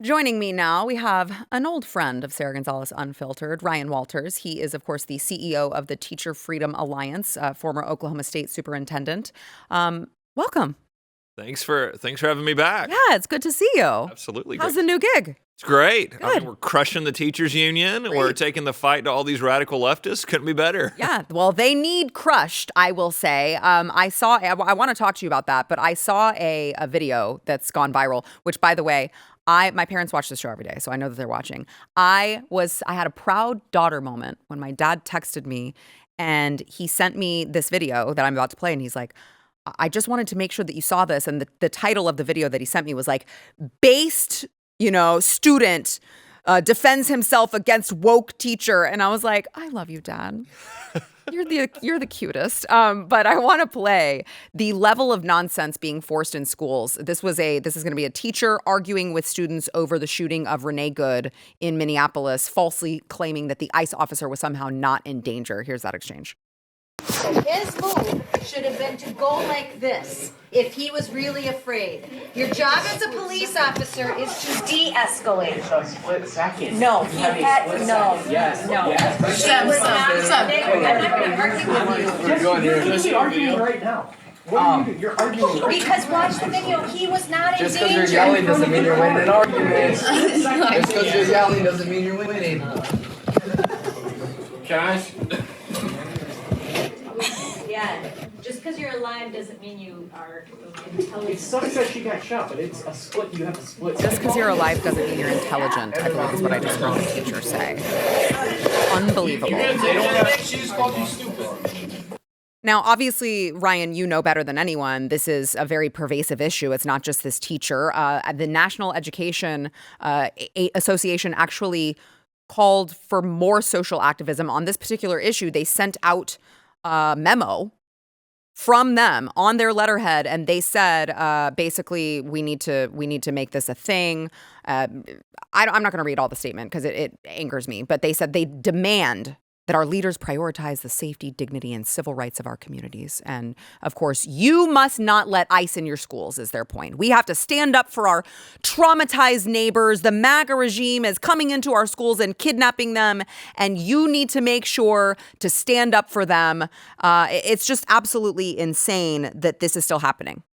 Joining me now, we have an old friend of Sara Gonzales Unfiltered, Ryan Walters. He is, of course, the CEO of the Teacher Freedom Alliance, former Oklahoma State superintendent. Welcome. Thanks for having me back. Yeah, it's good to see you. Absolutely. How's the new gig? It's great. Good. I mean, we're crushing the teachers union. Great. We're taking the fight to all these radical leftists. Couldn't be better. Yeah, well, they need crushed, I will say. I want to talk to you about that, but I saw a video that's gone viral, which, by the way, my parents watch the show every day, so I know that they're watching. I had a proud daughter moment when my dad texted me and he sent me this video that I'm about to play, and he's like, I just wanted to make sure that you saw this. And the title of the video that he sent me was like, based, student defends himself against woke teacher. And I was like, I love you, Dad. You're the cutest. But I want to play the level of nonsense being forced in schools. This is going to be a teacher arguing with students over the shooting of Renee Good in Minneapolis, falsely claiming that the ICE officer was somehow not in danger. Here's that exchange. His move should have been to go like this if he was really afraid. Your job as a police officer is to de-escalate. A split second. No, he had no. Yes. No. Yes. I'm not going to argue with you. You're literally arguing right now. What are you doing? You're arguing right Because watch the video. He was not in Just danger. because you're yelling doesn't mean you're winning an argument. Just because you're yelling doesn't mean you're winning. Josh? Yeah, just because you're alive doesn't mean you are intelligent. It sucks that she got shot, but it's a split. You have a split. Just because you're alive doesn't mean you're intelligent, I believe is what I just heard the teacher say. Unbelievable. She's fucking stupid. Now, obviously, Ryan, you know better than anyone, this is a very pervasive issue. It's not just this teacher. The National Education Association actually called for more social activism on this particular issue. They sent out a memo from them on their letterhead, and they said basically we need to make this a thing. I'm not going to read all the statement because it angers me, but they said they demand that our leaders prioritize the safety, dignity, and civil rights of our communities. And of course, you must not let ICE in your schools, is their point. We have to stand up for our traumatized neighbors. The MAGA regime is coming into our schools and kidnapping them, and you need to make sure to stand up for them. It's just absolutely insane that this is still happening.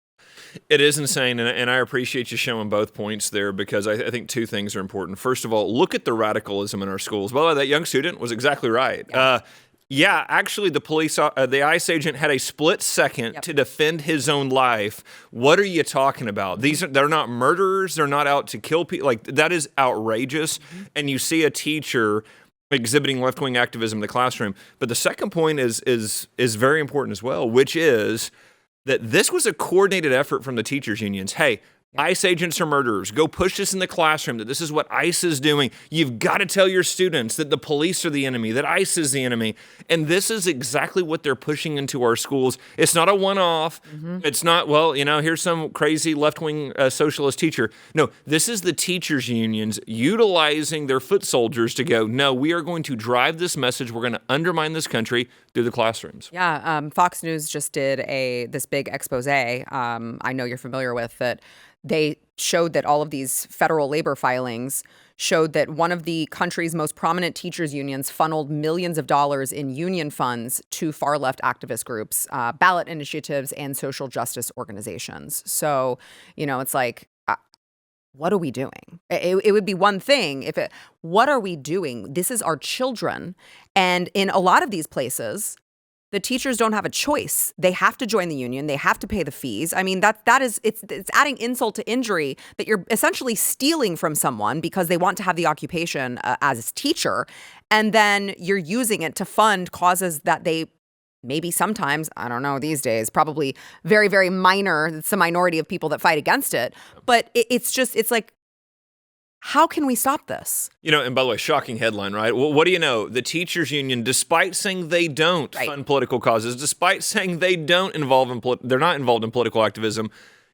It is insane, and I appreciate you showing both points there because I think two things are important. First of all, look at the radicalism in our schools. By the way, that young student was exactly right. Actually, the ICE agent had a split second to defend his own life. What are you talking about? They're not murderers. They're not out to kill people. Like, that is outrageous. Mm-hmm. And you see a teacher exhibiting left-wing activism in the classroom. But the second point is very important as well, which is that this was a coordinated effort from the teachers' unions. Hey, ICE agents are murderers. Go push this in the classroom, that this is what ICE is doing. You've got to tell your students that the police are the enemy, that ICE is the enemy. And this is exactly what they're pushing into our schools. It's not a one-off. Mm-hmm. It's not, here's some crazy left-wing socialist teacher. No, this is the teachers' unions utilizing their foot soldiers to go, no, we are going to drive this message. We're going to undermine this country through the classrooms. Yeah, Fox News just did this big expose. I know you're familiar with that. They showed that all of these federal labor filings showed that one of the country's most prominent teachers unions funneled millions of dollars in union funds to far left activist groups, ballot initiatives, and social justice organizations. So, it's like, what are we doing? It would be one thing what are we doing? This is our children. And in a lot of these places, the teachers don't have a choice. They have to join the union. They have to pay the fees. I mean, it's adding insult to injury that you're essentially stealing from someone because they want to have the occupation as a teacher. And then you're using it to fund causes that they maybe sometimes, I don't know these days, probably very, very minor. It's a minority of people that fight against it. But it's like, how can we stop this? And by the way, shocking headline, right? Well, what do you know? The teachers union, despite saying they don't fund political causes, despite saying they don't they're not involved in political activism.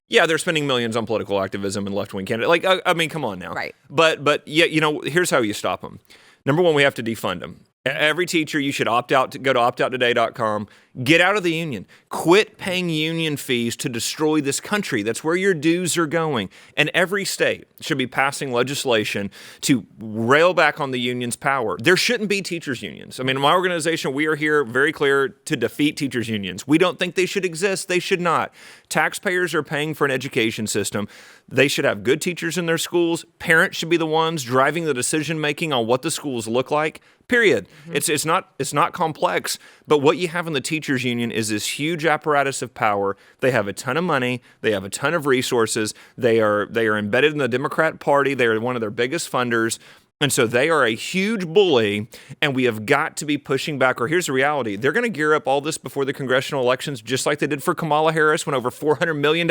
Yeah, they're spending millions on political activism and left-wing candidates. Like, I mean, come on now. Right. But yeah, here's how you stop them. Number one, we have to defund them. Every teacher, you should opt out. Go to optouttoday.com. Get out of the union. Quit paying union fees to destroy this country. That's where your dues are going. And every state should be passing legislation to rail back on the union's power. There shouldn't be teachers' unions. I mean, in my organization, we are here very clear to defeat teachers' unions. We don't think they should exist. They should not. Taxpayers are paying for an education system. They should have good teachers in their schools. Parents should be the ones driving the decision-making on what the schools look like. Period. It's not complex, but what you have in the teachers union is this huge apparatus of power. They have a ton of money, they have a ton of resources. They are embedded in the Democrat Party. They are one of their biggest funders. And so they are a huge bully, and we have got to be pushing back. Or here's the reality. They're going to gear up all this before the congressional elections, just like they did for Kamala Harris when over $400 million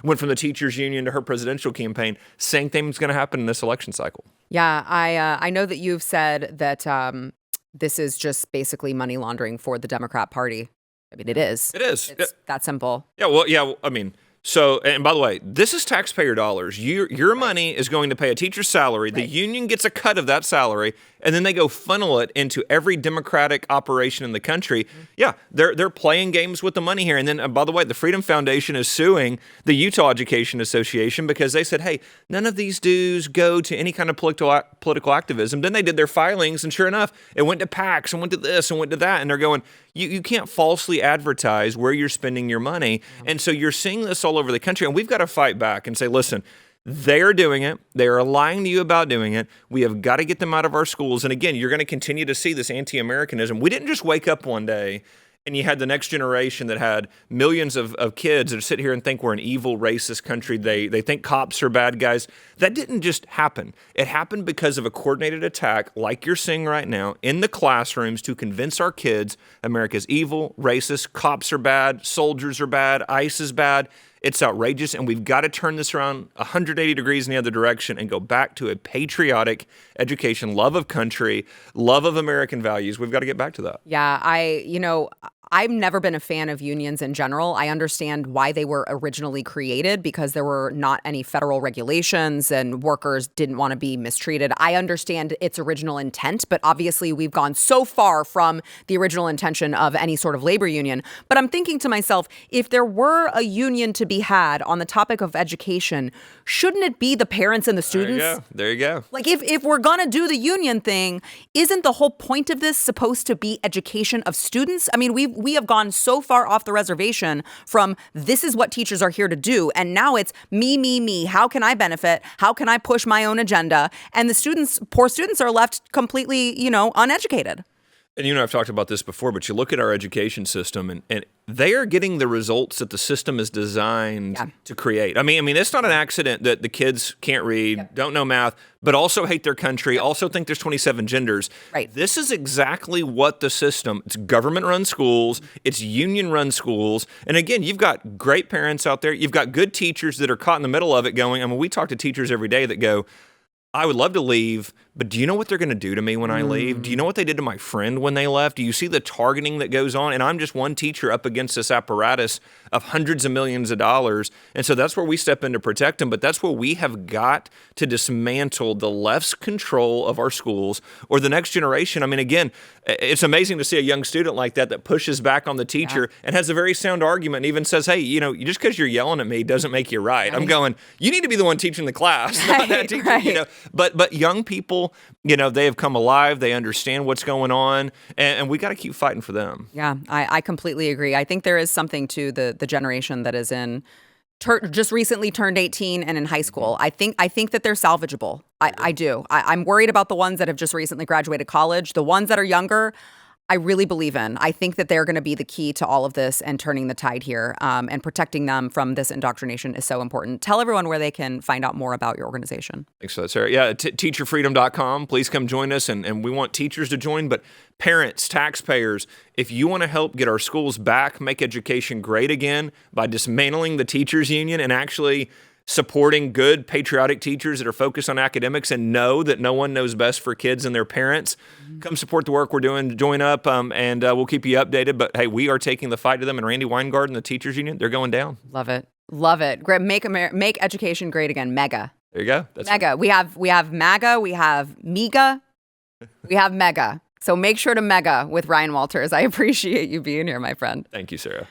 went from the teachers union to her presidential campaign. Same thing is going to happen in this election cycle. Yeah, I know that you've said that this is just basically money laundering for the Democrat Party. I mean, it is. It is. It's that simple. Yeah, well, I mean, so, and by the way, this is taxpayer dollars. Your money is going to pay a teacher's salary. The union gets a cut of that salary, and then they go funnel it into every Democratic operation in the country. Yeah, they're playing games with the money here. And then, by the way, the Freedom Foundation is suing the Utah Education Association because they said, hey, none of these dues go to any kind of political activism. Then they did their filings, and sure enough, it went to PACs and went to this and went to that. And they're going, you can't falsely advertise where you're spending your money. And so you're seeing this all over the country, and we've got to fight back and say, listen, they are doing it. They are lying to you about doing it. We have got to get them out of our schools. And again, you're going to continue to see this anti-Americanism. We didn't just wake up one day and you had the next generation that had millions of kids that sit here and think we're an evil, racist country. They think cops are bad guys. That didn't just happen. It happened because of a coordinated attack like you're seeing right now in the classrooms to convince our kids America's evil, racist, cops are bad, soldiers are bad, ICE is bad. It's outrageous, and we've got to turn this around 180 degrees in the other direction and go back to a patriotic education, love of country, love of American values. We've got to get back to that. Yeah, I've never been a fan of unions in general. I understand why they were originally created because there were not any federal regulations and workers didn't want to be mistreated. I understand its original intent, but obviously we've gone so far from the original intention of any sort of labor union. But I'm thinking to myself, if there were a union to be had on the topic of education, shouldn't it be the parents and the students? There you go. Like if we're going to do the union thing, isn't the whole point of this supposed to be education of students? I mean, we have gone so far off the reservation from this is what teachers are here to do. And now it's me. How can I benefit? How can I push my own agenda? And the students, poor students, are left completely, uneducated. And I've talked about this before, but you look at our education system and they are getting the results that the system is designed to create. I mean, it's not an accident that the kids can't read, don't know math, but also hate their country, also think there's 27 genders. Right. This is exactly what the system, it's government-run schools, it's union-run schools. And again, you've got great parents out there. You've got good teachers that are caught in the middle of it going, I mean, we talk to teachers every day that go, I would love to leave, but do you know what they're going to do to me when I leave? Do you know what they did to my friend when they left? Do you see the targeting that goes on? And I'm just one teacher up against this apparatus of hundreds of millions of dollars. And so that's where we step in to protect them. But that's where we have got to dismantle the left's control of our schools or the next generation. I mean, again, it's amazing to see a young student like that pushes back on the teacher and has a very sound argument and even says, hey, just because you're yelling at me doesn't make you right. I'm going, you need to be the one teaching the class, not that teacher, But young people, they have come alive. They understand what's going on, and we got to keep fighting for them. Yeah, I completely agree. I think there is something to the generation that is in just recently turned 18 and in high school. I think that they're salvageable. I do. I'm worried about the ones that have just recently graduated college. The ones that are younger, I really believe in. I think that they're going to be the key to all of this and turning the tide here, and protecting them from this indoctrination is so important. Tell everyone where they can find out more about your organization. Thanks for that, Sarah. Yeah, teacherfreedom.com. Please come join us, and we want teachers to join, but parents, taxpayers, if you want to help get our schools back, make education great again by dismantling the teachers union and actually supporting good, patriotic teachers that are focused on academics and know that no one knows best for kids and their parents. Come support the work we're doing. Join up, and we'll keep you updated. But, hey, we are taking the fight to them. And Randy Weingard and the teachers union, they're going down. Love it. Love it. Great. Make education great again. Mega. There you go. That's Mega. We have MAGA. We have MEGA. We have Mega. So make sure to mega with Ryan Walters. I appreciate you being here, my friend. Thank you, Sarah.